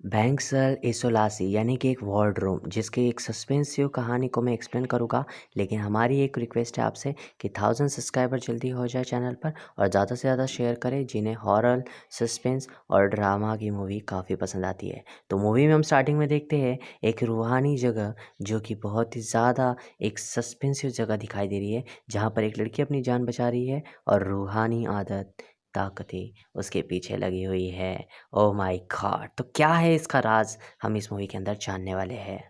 बैंक्सल एसोलासी यानी कि एक वार्डरूम जिसकी एक सस्पेंसिव कहानी को मैं एक्सप्लेन करूँगा। लेकिन हमारी एक रिक्वेस्ट है आपसे कि 1000 सब्सक्राइबर जल्दी हो जाए चैनल पर और ज़्यादा से ज़्यादा शेयर करें जिन्हें हॉरर, सस्पेंस और ड्रामा की मूवी काफ़ी पसंद आती है। तो मूवी में हम स्टार्टिंग में देखते हैं एक रूहानी जगह जो कि बहुत ही ज़्यादा एक सस्पेंसिव जगह दिखाई दे रही है, जहाँ पर एक लड़की अपनी जान बचा रही है और रूहानी आदत, ताकतें उसके पीछे लगी हुई है। Oh my God! तो क्या है इसका राज, हम इस मूवी के अंदर जानने वाले हैं।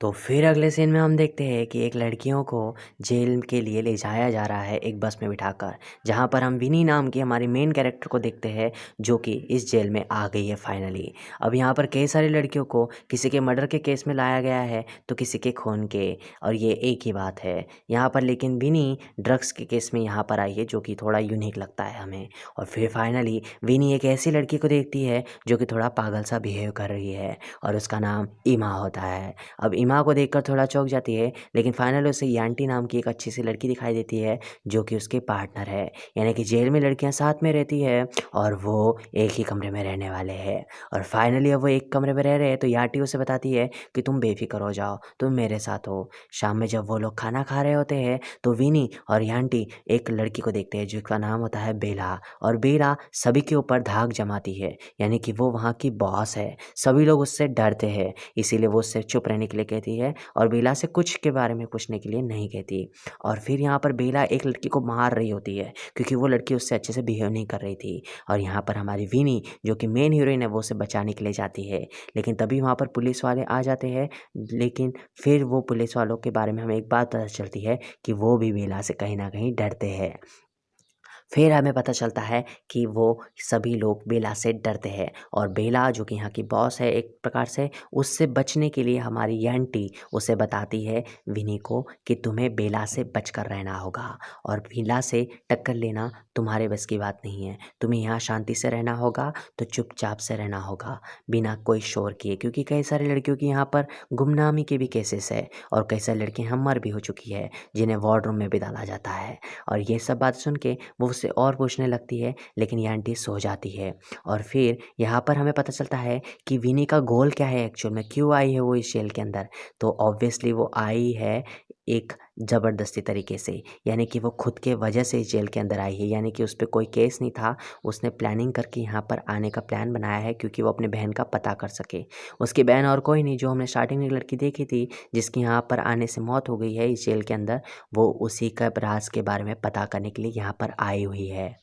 तो फिर अगले सीन में हम देखते हैं कि एक लड़कियों को जेल के लिए ले जाया जा रहा है एक बस में बिठाकर, जहाँ पर हम विनी नाम की हमारी मेन कैरेक्टर को देखते हैं जो कि इस जेल में आ गई है फाइनली। अब यहाँ पर कई सारी लड़कियों को किसी के मर्डर के केस में लाया गया है तो किसी के खून के, और ये एक ही बात है यहाँ पर। लेकिन विनी ड्रग्स के केस में यहाँ पर आई है जो कि थोड़ा यूनिक लगता है हमें। और फिर फाइनली विनी एक ऐसी लड़की को देखती है जो कि थोड़ा पागल सा बिहेव कर रही है और उसका नाम इमा होता है। अब इमा को देखकर थोड़ा चौंक जाती है, लेकिन फाइनली उसे यांटी नाम की एक अच्छी सी लड़की दिखाई देती है जो कि उसके पार्टनर है। यानी कि जेल में लड़कियां साथ में रहती है और वो एक ही कमरे में रहने वाले हैं। और फाइनली अब वो एक कमरे में रह रहे हैं तो यांटी उसे बताती है कि तुम बेफिक्र हो जाओ, तुम मेरे साथ हो। शाम में जब वो लोग खाना खा रहे होते हैं तो विनी और यांटी एक लड़की को देखते हैं जिसका नाम होता है बेला। और बेला सभी के ऊपर धाक जमाती है, यानी कि वो वहाँ की बॉस है। सभी लोग उससे डरते हैं, इसीलिए वो उससे चुप रहने के लिए कहती है और बेला से कुछ के बारे में पूछने के लिए नहीं कहती। और फिर यहाँ पर बेला एक लड़की को मार रही होती है क्योंकि वो लड़की उससे अच्छे से बिहेव नहीं कर रही थी। और यहाँ पर हमारी विनी जो कि मेन हीरोइन है वो उसे बचाने के लिए जाती है, लेकिन तभी वहाँ पर पुलिस वाले आ जाते हैं। लेकिन फिर वो पुलिस वालों के बारे में हमें एक बात पता चलती है कि वो भी बेला से कहीं ना कहीं डरते हैं। फिर हमें पता चलता है कि वो सभी लोग बेला से डरते हैं और बेला जो कि यहाँ की बॉस है एक प्रकार से, उससे बचने के लिए हमारी आंटी उसे बताती है विनी को कि तुम्हें बेला से बचकर रहना होगा और बेला से टक्कर लेना तुम्हारे बस की बात नहीं है। तुम्हें यहाँ शांति से रहना होगा, तो चुपचाप से रहना होगा बिना कोई शोर किए, क्योंकि कई सारी लड़कियों की यहाँ पर गुमनामी के भी केसेस है और कई सारी लड़कियाँ मर भी हो चुकी है जिन्हें वार्डरूम में भी डाला जाता है। और ये सब बात सुन के वो उससे और पूछने लगती है, लेकिन ये आंटी सो जाती है। और फिर यहाँ पर हमें पता चलता है कि विनी का गोल क्या है, एक्चुअल में क्यों आई है वो इस जेल के अंदर। तो ऑब्वियसली वो आई है एक ज़बरदस्ती तरीके से, यानी कि वो खुद के वजह से इस जेल के अंदर आई है। यानी कि उस पर कोई केस नहीं था, उसने प्लानिंग करके यहाँ पर आने का प्लान बनाया है क्योंकि वो अपने बहन का पता कर सके। उसकी बहन और कोई नहीं, जो हमने स्टार्टिंग में एक लड़की देखी थी जिसकी यहाँ पर आने से मौत हो गई है इस जेल के अंदर, वो उसी का राज के बारे में पता करने के लिए यहाँ पर आई हुई है।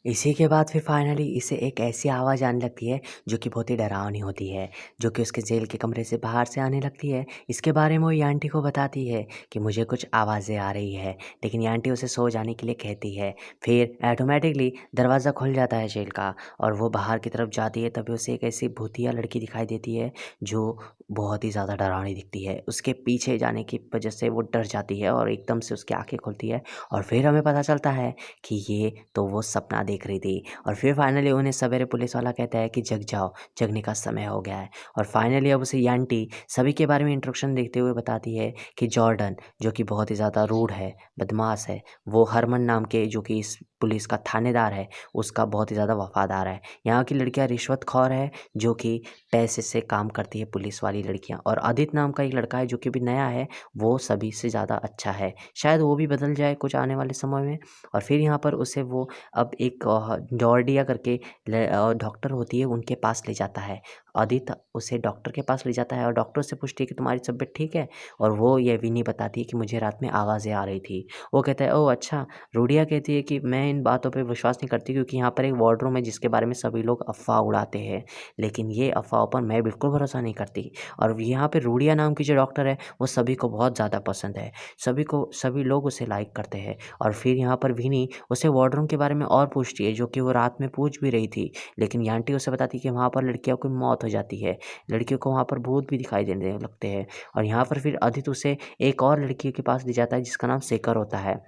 इसी के बाद फिर फाइनली इसे एक ऐसी आवाज़ आने लगती है जो कि बहुत ही डरावनी होती है, जो कि उसके जेल के कमरे से बाहर से आने लगती है। इसके बारे में वो ये आंटी को बताती है कि मुझे कुछ आवाज़ें आ रही है, लेकिन ये आंटी उसे सो जाने के लिए कहती है। फिर ऑटोमेटिकली दरवाज़ा खुल जाता है जेल का और वो बाहर की तरफ जाती है, तभी उसे एक ऐसी भूतिया लड़की दिखाई देती है जो बहुत ही ज़्यादा डरावनी दिखती है। उसके पीछे जाने की वजह से वो डर जाती है और एकदम से उसकी आँखें खुलती है और फिर हमें पता चलता है कि ये तो वो सपना देख रही थी। और फिर फाइनली उन्हें सवेरे पुलिस वाला कहता है कि जग जाओ, जगने का समय हो गया है। और फाइनली अब उसे यांटी सभी के बारे में इंस्ट्रक्शन देते हुए बताती है कि जॉर्डन जो कि बहुत ही ज़्यादा रूड है, बदमाश है, वो हरमन नाम के जो कि इस पुलिस का थानेदार है, उसका बहुत ही ज़्यादा वफादार है। यहाँ की लड़कियाँ रिश्वतखोर है जो कि पैसे से काम करती है पुलिस वाली लड़कियाँ। और आदित्य नाम का एक लड़का है जो कि अभी नया है, वो सभी से ज़्यादा अच्छा है, शायद वो भी बदल जाए कुछ आने वाले समय में। और फिर यहाँ पर उसे वो अब एक जॉर्डिया करके डॉक्टर होती है उनके पास ले जाता है। आदित्य उसे डॉक्टर के पास ले जाता है और डॉक्टर से पूछती है कि तुम्हारी तबीयत ठीक है। और वो ये विनी बताती है कि मुझे रात में आवाज़ें आ रही थी। वो कहता है ओह अच्छा। रूडिया कहती है कि मैं इन बातों पे विश्वास नहीं करती क्योंकि यहाँ पर एक वार्डरूम है जिसके बारे में सभी लोग अफ़वाह उड़ाते हैं, लेकिन ये अफ़वाहों पर मैं बिल्कुल भरोसा नहीं करती। और यहाँ पे रूडिया नाम की जो डॉक्टर है वो सभी को बहुत ज़्यादा पसंद है, सभी लोग उसे लाइक करते हैं। और फिर यहाँ पर विनी उसे वार्डरूम के बारे में और पूछती है जो कि वो रात में पूछ भी रही थी, लेकिन यान्टी उसे बताती है कि वहाँ पर लड़कियों की मौत हो जाती है, लड़कियों को वहाँ पर भूत भी दिखाई देने लगते हैं। और यहाँ पर फिर आदित्य उसे एक और लड़की के पास ले जाता है जिसका नाम शेखर होता है।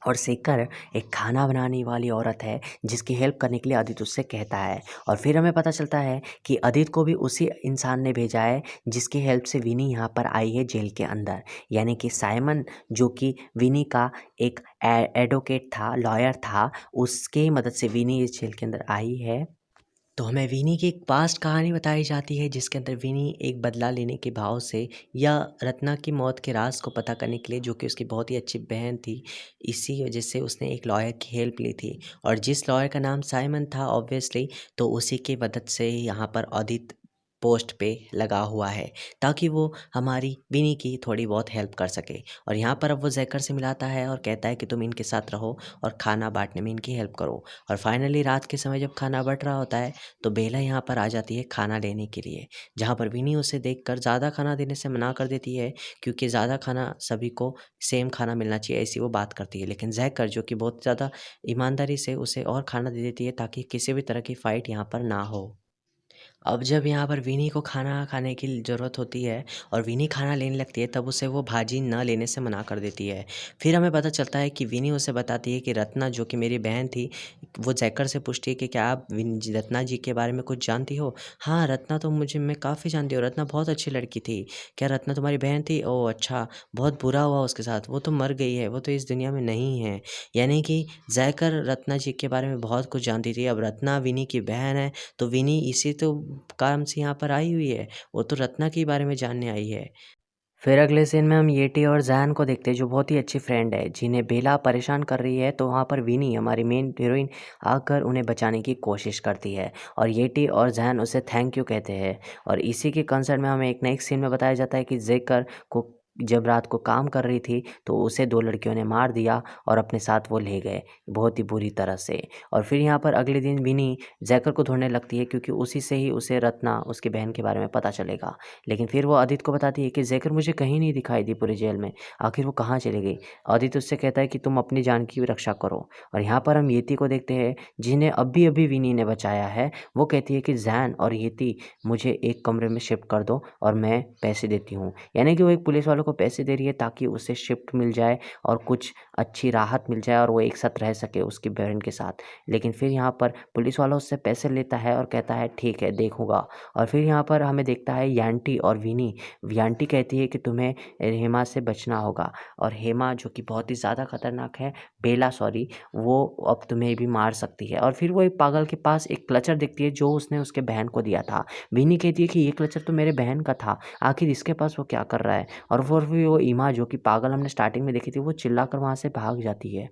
और शेखर एक खाना बनाने वाली औरत है जिसकी हेल्प करने के लिए आदित्य उससे कहता है। और फिर हमें पता चलता है कि आदित्य को भी उसी इंसान ने भेजा है जिसकी हेल्प से विनी यहाँ पर आई है जेल के अंदर, यानी कि साइमन जो कि विनी का एक एडवोकेट था, लॉयर था, उसके मदद से विनी इस जेल के अंदर आई है। तो हमें विनी की एक पास्ट कहानी बताई जाती है जिसके अंदर विनी एक बदला लेने के भाव से या रत्ना की मौत के राज को पता करने के लिए, जो कि उसकी बहुत ही अच्छी बहन थी, इसी वजह से उसने एक लॉयर की हेल्प ली थी। और जिस लॉयर का नाम साइमन था ऑब्वियसली, तो उसी की मदद से यहाँ पर ऑडिट पोस्ट पे लगा हुआ है ताकि वो हमारी विनी की थोड़ी बहुत हेल्प कर सके। और यहाँ पर अब वो जैकर से मिलाता है और कहता है कि तुम इनके साथ रहो और खाना बांटने में इनकी हेल्प करो। और फाइनली रात के समय जब खाना बँट रहा होता है तो बेला यहाँ पर आ जाती है खाना लेने के लिए, जहाँ पर विनी उसे देखकर ज़्यादा खाना देने से मना कर देती है, क्योंकि ज़्यादा खाना सभी को सेम खाना मिलना चाहिए, ऐसी वो बात करती है। लेकिन जैकर जो कि बहुत ज़्यादा ईमानदारी से उसे और खाना दे देती है ताकि किसी भी तरह की फ़ाइट यहाँ पर ना हो। अब जब यहाँ पर विनी को खाना खाने की ज़रूरत होती है और विनी खाना लेने लगती है, तब उसे वो भाजी ना लेने से मना कर देती है। फिर हमें पता चलता है कि विनी उसे बताती है कि रत्ना जो कि मेरी बहन थी, वो जैकर से पूछती है कि क्या आप रत्ना जी के बारे में कुछ जानती हो? हाँ, रत्ना तो मैं काफ़ी जानती हूँ, रत्ना बहुत अच्छी लड़की थी। क्या रत्ना तुम्हारी बहन थी? ओह अच्छा, बहुत बुरा हुआ उसके साथ, वो तो मर गई है, वो तो इस दुनिया में नहीं है। यानी कि जैकर रत्ना जी के बारे में बहुत कुछ जानती थी। अब रत्ना विनी की बहन है, तो विनी इसी तो काम से यहाँ पर आई हुई है, वो तो रत्ना के बारे में जानने आई है। फिर अगले सीन में हम येटी और जैन को देखते हैं, जो बहुत ही अच्छी फ्रेंड है, जिन्हें बेला परेशान कर रही है। तो वहाँ पर विनी हमारी मेन हीरोइन आकर उन्हें बचाने की कोशिश करती है और येटी और जैन उसे थैंक यू कहते हैं। और इसी के कंसर्न में हमें एक नेक्स्ट सीन में बताया जाता है कि जेकर को जब रात को काम कर रही थी तो उसे 2 लड़कियों ने मार दिया और अपने साथ वो ले गए, बहुत ही बुरी तरह से। और फिर यहाँ पर अगले दिन विनी जैकर को ढूँढने लगती है, क्योंकि उसी से ही उसे रत्ना, उसकी बहन के बारे में पता चलेगा। लेकिन फिर वो आदित्य को बताती है कि ज़ेकर मुझे कहीं नहीं दिखाई दी पूरे जेल में, आखिर वो कहाँ चली गई? आदित्य उससे कहता है कि तुम अपनी जान की रक्षा करो। और यहाँ पर हम येती को देखते हैं, जिन्हें अभी-अभी विनी ने बचाया है। वो कहती है कि ज़ैन और येती मुझे एक कमरे में शिफ्ट कर दो और मैं पैसे देती हूँ। यानी कि वो एक पुलिस वालों को पैसे दे रही है ताकि उसे शिफ्ट मिल जाए और कुछ अच्छी राहत मिल जाए और वो एक साथ रह सके उसकी बहन के साथ। लेकिन फिर यहाँ पर पुलिस वाला उससे पैसे लेता है और कहता है ठीक है देखूँगा। और फिर यहाँ पर हमें देखता है यांटी और विनी। यांटी कहती है कि तुम्हें हेमा से बचना होगा, और हेमा जो कि बहुत ही ज़्यादा खतरनाक है, बेला सॉरी, वो अब तुम्हें भी मार सकती है। और फिर वो एक पागल के पास एक क्लचर देखती है जो उसने उसके बहन को दिया था। विनी कहती है कि ये क्लचर तो मेरे बहन का था, आखिर इसके पास वो क्या कर रहा है? और फिर वो ईमा जो कि पागल हमने स्टार्टिंग में देखी थी, वो चिल्लाकर वहाँ से भाग जाती है।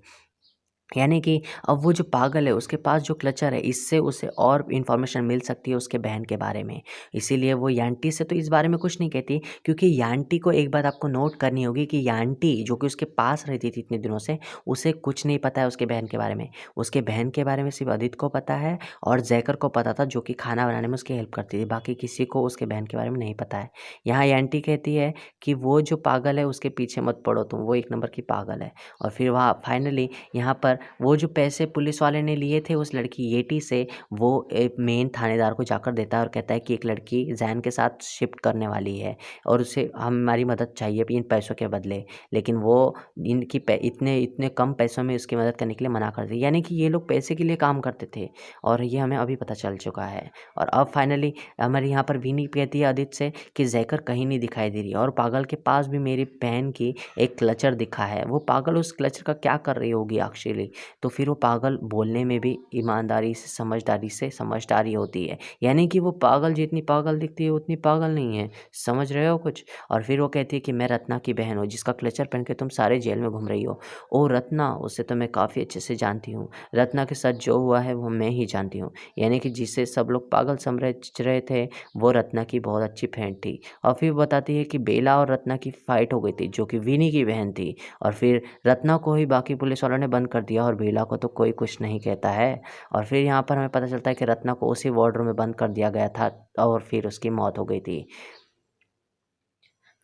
यानी कि अब वो जो पागल है उसके पास जो क्लचर है, इससे उसे और इन्फॉर्मेशन मिल सकती है उसके बहन के बारे में। इसीलिए वो यांटी से तो इस बारे में कुछ नहीं कहती, क्योंकि यांटी को एक बात आपको नोट करनी होगी कि यांटी जो कि उसके पास रहती थी इतने दिनों से, उसे कुछ नहीं पता है उसके बहन के बारे में। उसके बहन के बारे में सिर्फ अदित को पता है और जैकर को पता था, जो कि खाना बनाने में उसकी हेल्प करती थी। बाकी किसी को उसके बहन के बारे में नहीं पता है। यहाँ यांटी कहती है कि वो जो पागल है उसके पीछे मत पड़ो तुम, वो एक नंबर की पागल है। और फिर वहाँ फाइनली यहाँ पर वो जो पैसे पुलिस वाले ने लिए थे उस लड़की येटी से, वो एक मेन थानेदार को जाकर देता है और कहता है कि एक लड़की जैन के साथ शिफ्ट करने वाली है और उसे हमारी मदद चाहिए इन पैसों के बदले। लेकिन वो इनकी इतने इतने कम पैसों में उसकी मदद करने के लिए मना कर दी। यानी कि ये लोग पैसे के लिए काम करते थे और ये हमें अभी पता चल चुका है। और अब फाइनली हमारे यहाँ पर विनी कहती है आदित्य से कि जैकर कहीं नहीं दिखाई दे रही, और पागल के पास भी मेरी बहन की एक क्लचर दिखा है। वो पागल उस क्लचर का क्या कर रही होगी एक्चुअली? तो फिर वो पागल बोलने में भी ईमानदारी से, समझदारी से समझदारी होती है। यानी कि वो पागल जितनी पागल दिखती है उतनी पागल नहीं है। समझ रहे हो कुछ? और फिर वो कहती है कि मैं रत्ना की बहन हूँ, जिसका क्लचर पहन के तुम सारे जेल में घूम रही हो। ओ रत्ना, उसे तो मैं काफ़ी अच्छे से जानती हूँ। रत्ना के साथ जो हुआ है वो मैं ही जानती हूँ। यानी कि जिसे सब लोग पागल समझ रहे थे, वो रत्ना की बहुत अच्छी फ्रेंड थी। और फिर बताती है कि बेला और रत्ना की फ़ाइट हो गई थी, जो कि विनी की बहन थी। और फिर रत्ना को ही बाकी पुलिस वालों ने बंद कर दिया और बेला को तो कोई कुछ नहीं कहता है। और फिर यहाँ पर हमें पता चलता है कि रत्ना को उसी वार्डरूम में बंद कर दिया गया था और फिर उसकी मौत हो गई थी।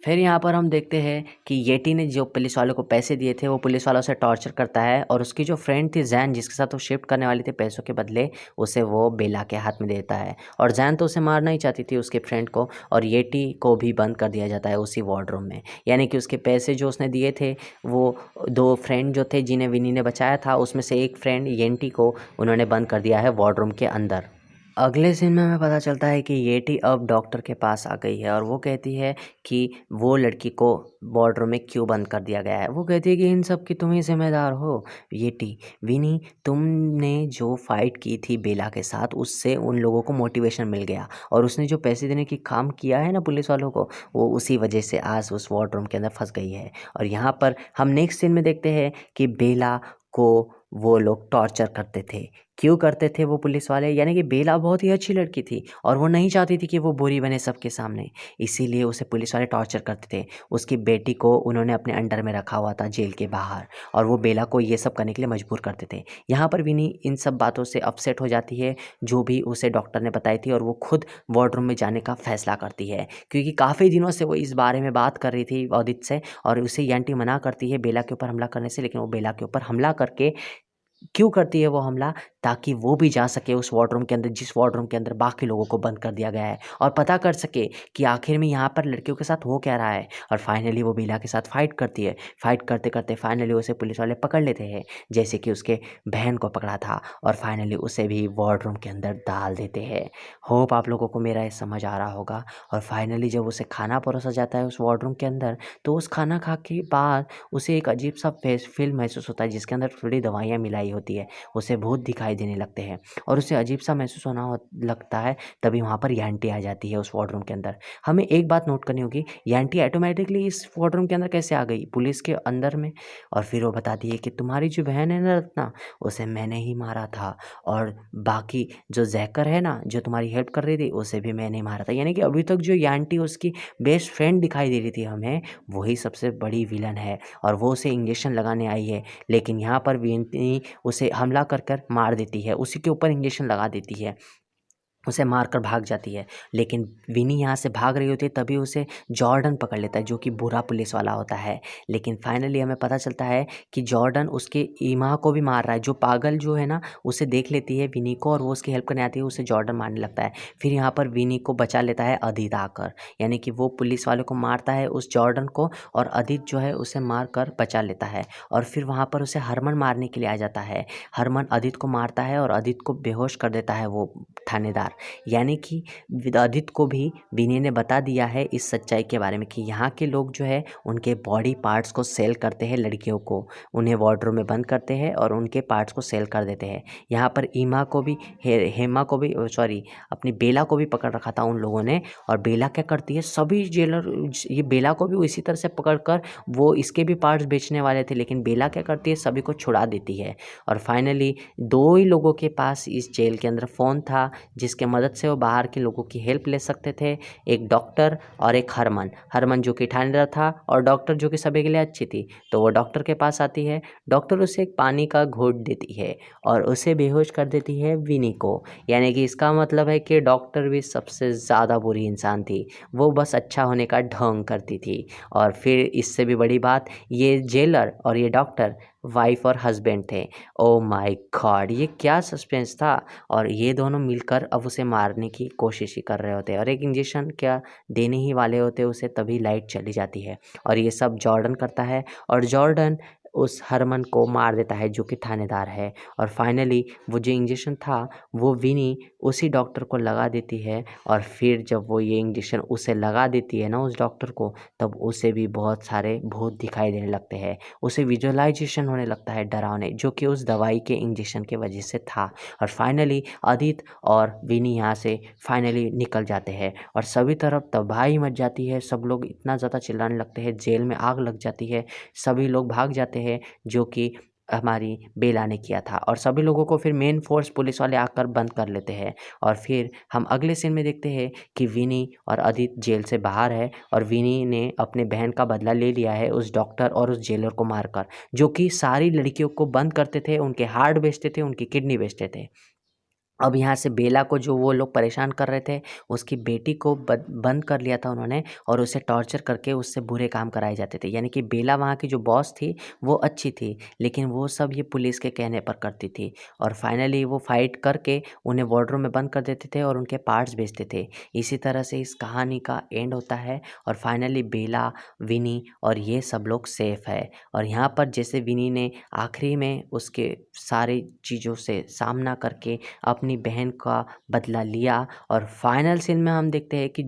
फिर यहाँ पर हम देखते हैं कि येटी ने जो पुलिस वालों को पैसे दिए थे, वो पुलिस वालों से टॉर्चर करता है और उसकी जो फ्रेंड थी जैन, जिसके साथ वो शिफ्ट करने वाली थी पैसों के बदले, उसे वो बेला के हाथ में देता है। और जैन तो उसे मारना ही चाहती थी उसके फ्रेंड को, और येटी को भी बंद कर दिया जाता है उसी वार्डरूम में। यानी कि उसके पैसे जो उसने दिए थे, वो 2 फ्रेंड जो थे जिन्हें विनी ने बचाया था, उसमें से एक फ्रेंड येंटी को उन्होंने बंद कर दिया है वार्डरूम के अंदर। अगले सीन में हमें पता चलता है कि येटी अब डॉक्टर के पास आ गई है और वो कहती है कि वो लड़की को वार्डरोब में क्यों बंद कर दिया गया है। वो कहती है कि इन सब की तुम ही ज़िम्मेदार हो येटी। विनी, तुमने जो फ़ाइट की थी बेला के साथ उससे उन लोगों को मोटिवेशन मिल गया और उसने जो पैसे देने की काम किया है ना पुलिस वालों को, वो उसी वजह से आज उस वार्डरोब के अंदर फँस गई है। और यहाँ पर हम नेक्स्ट सीन में देखते हैं कि बेला को वो लोग टॉर्चर करते थे। क्यों करते थे वो पुलिस वाले? यानी कि बेला बहुत ही अच्छी लड़की थी और वो नहीं चाहती थी कि वो बुरी बने सबके सामने, इसीलिए उसे पुलिस वाले टॉर्चर करते थे। उसकी बेटी को उन्होंने अपने अंडर में रखा हुआ था जेल के बाहर और वो बेला को ये सब करने के लिए मजबूर करते थे। यहाँ पर विनी इन सब बातों से अपसेट हो जाती है जो भी उसे डॉक्टर ने बताई थी और वो खुद वार्डरूम में जाने का फैसला करती है, क्योंकि काफ़ी दिनों से वो इस बारे में बात कर रही थी ऑदित से और उसे ये आंटी मना करती है बेला के ऊपर हमला करने से, लेकिन वो बेला के ऊपर हमला करके क्यों करती है वो हमला? ताकि वो भी जा सके उस वार्डरूम के अंदर जिस वार्डरूम के अंदर बाकी लोगों को बंद कर दिया गया है और पता कर सके कि आखिर में यहाँ पर लड़कियों के साथ हो क्या रहा है। और फाइनली वो बेला के साथ फाइट करती है। फाइट करते करते फाइनली उसे पुलिस वाले पकड़ लेते हैं, जैसे कि उसके बहन को पकड़ा था, और फाइनली उसे भी वार्डरूम के अंदर डाल देते हैं। होप आप लोगों को मेरा ये समझ आ रहा होगा। और फाइनली जब उसे खाना परोसा जाता है उस वार्डरूम के अंदर, तो उस खाना खा के बाद उसे एक अजीब सा फील महसूस होता है जिसके अंदर थोड़ी दवाइयाँ मिलाई होती है। उसे भूत दिखाई देने लगते हैं और उसे अजीब सा महसूस लगता है। तभी वहाँ पर यांटी आ जाती है उस वार्डरूम के अंदर। हमें एक बात नोट करनी होगी, यांटी ऑटोमेटिकली इस वार्डरूम के अंदर कैसे आ गई पुलिस के अंदर में? और फिर वो बताती है कि तुम्हारी जो बहन है ना रत्ना, उसे मैंने ही मारा था, और बाकी जो जैकर है ना जो तुम्हारी हेल्प कर रही थी, उसे भी मैंने ही मारा था। यानी कि अभी तक जो यांटी उसकी बेस्ट फ्रेंड दिखाई दे रही थी हमें, वही सबसे बड़ी विलन है और वो उसे इंजेक्शन लगाने आई है। लेकिन यहाँ पर विनी उसे हमला कर कर मार देती है, उसी के ऊपर इंजेक्शन लगा देती है, उसे मारकर भाग जाती है। लेकिन विनी यहाँ से भाग रही होती है तभी उसे जॉर्डन पकड़ लेता है जो कि बुरा पुलिस वाला होता है। लेकिन फाइनली हमें पता चलता है कि जॉर्डन उसके ईमा को भी मार रहा है। जो पागल जो है ना उसे देख लेती है विनी को और वो उसकी हेल्प करने आती है, उसे जॉर्डन मारने लगता है। फिर यहाँ पर विनी को बचा लेता है अदित आकर, यानी कि वो पुलिस वाले को मारता है उस जॉर्डन को और अदित जो है उसे मार कर बचा लेता है। और फिर वहाँ पर उसे हरमन मारने के लिए आ जाता है। हरमन अदित को मारता है और अदित को बेहोश कर देता है वो थानेदार। यानी कि विदादित को भी विनय ने बता दिया है इस सच्चाई के बारे में कि यहाँ के लोग जो है उनके बॉडी पार्ट्स को सेल करते हैं लड़कियों को, उन्हें वार्डरोब में बंद करते हैं और उनके पार्ट्स को सेल कर देते हैं। यहाँ पर ईमा को भी हेमा को भी सॉरी अपनी बेला को भी पकड़ रखा था उन लोगों ने। और बेला क्या करती है, सभी जेलर ये बेला को भी इसी तरह से पकड़ कर वो इसके भी पार्ट्स बेचने वाले थे, लेकिन बेला क्या करती है सभी को छुड़ा देती है। और फाइनली दो ही लोगों के पास इस जेल के अंदर फ़ोन था जिसके मदद से वो बाहर के लोगों की हेल्प ले सकते थे, एक डॉक्टर और एक हरमन। हरमन जो कि ठाणेदार था और डॉक्टर जो कि सभी के लिए अच्छी थी। तो वो डॉक्टर के पास आती है, डॉक्टर उसे एक पानी का घूंट देती है और उसे बेहोश कर देती है विनी को। यानी कि इसका मतलब है कि डॉक्टर भी सबसे ज़्यादा बुरी इंसान थी, वो बस अच्छा होने का ढोंग करती थी। और फिर इससे भी बड़ी बात, ये जेलर और ये डॉक्टर वाइफ और हस्बैंड थे। ओ माय गॉड, ये क्या सस्पेंस था। और ये दोनों मिलकर अब उसे मारने की कोशिश ही कर रहे होते हैं और एक इंजेक्शन क्या देने ही वाले होते उसे, तभी लाइट चली जाती है और ये सब जॉर्डन करता है और जॉर्डन उस हरमन को मार देता है जो कि थानेदार है। और फाइनली वो जो इंजेक्शन था वो विनी उसी डॉक्टर को लगा देती है और फिर जब वो ये इंजेक्शन उसे लगा देती है ना उस डॉक्टर को, तब उसे भी बहुत सारे भूत दिखाई देने लगते हैं। उसे विजुअलाइजेशन होने लगता है डरावने, जो कि उस दवाई के इंजेक्शन के वजह से था। और फाइनली आदित्य और विनी यहाँ से फाइनली निकल जाते हैं और सभी तरफ तबाही मच जाती है। सब लोग इतना ज़्यादा चिल्लाने लगते हैं, जेल में आग लग जाती है, सभी लोग भाग जाते हैं जो कि हमारी बेला ने किया था। और सभी लोगों को फिर मेन फोर्स पुलिस वाले आकर बंद कर लेते हैं। और फिर हम अगले सीन में देखते हैं कि विनी और आदित्य जेल से बाहर है और विनी ने अपने बहन का बदला ले लिया है उस डॉक्टर और उस जेलर को मारकर, जो कि सारी लड़कियों को बंद करते थे, उनके हार्ट बेचते थे, उनकी किडनी बेचते थे। अब यहाँ से बेला को जो वो लोग परेशान कर रहे थे, उसकी बेटी को बंद कर लिया था उन्होंने और उसे टॉर्चर करके उससे बुरे काम कराए जाते थे। यानी कि बेला वहाँ की जो बॉस थी वो अच्छी थी, लेकिन वो सब ये पुलिस के कहने पर करती थी। और फाइनली वो फाइट करके उन्हें वार्डरोब में बंद कर देते थे और उनके पार्ट्स बेचते थे। इसी तरह से इस कहानी का एंड होता है और फाइनली बेला, विनी और ये सब लोग सेफ है। और यहाँ पर जैसे विनी ने आखिरी में उसके सारी चीज़ों से सामना करके अपनी अपनी बहन का बदला लिया। और फाइनल सीन में हम देखते हैं कि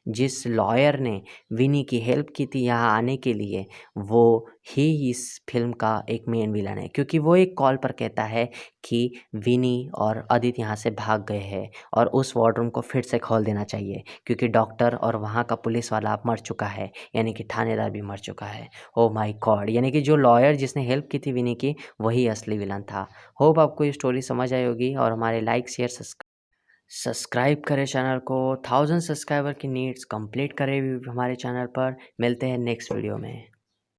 जिस लॉयर ने विनी की हेल्प की थी यहाँ आने के लिए, वो ही इस फिल्म का एक मेन विलन है, क्योंकि वो एक कॉल पर कहता है कि विनी और आदित्य यहाँ से भाग गए हैं और उस वार्डरूम को फिर से खोल देना चाहिए, क्योंकि डॉक्टर और वहाँ का पुलिस वाला मर चुका है, यानी कि थानेदार भी मर चुका है। ओ माय गॉड, यानी कि जो लॉयर जिसने हेल्प की थी विनी की, वही असली विलन था। होप आपको ये स्टोरी समझ आई होगी और हमारे लाइक शेयर सब्सक्राइब करें चैनल को। 1000 सब्सक्राइबर की नीड्स कंप्लीट करें हमारे चैनल पर। मिलते हैं नेक्स्ट वीडियो में।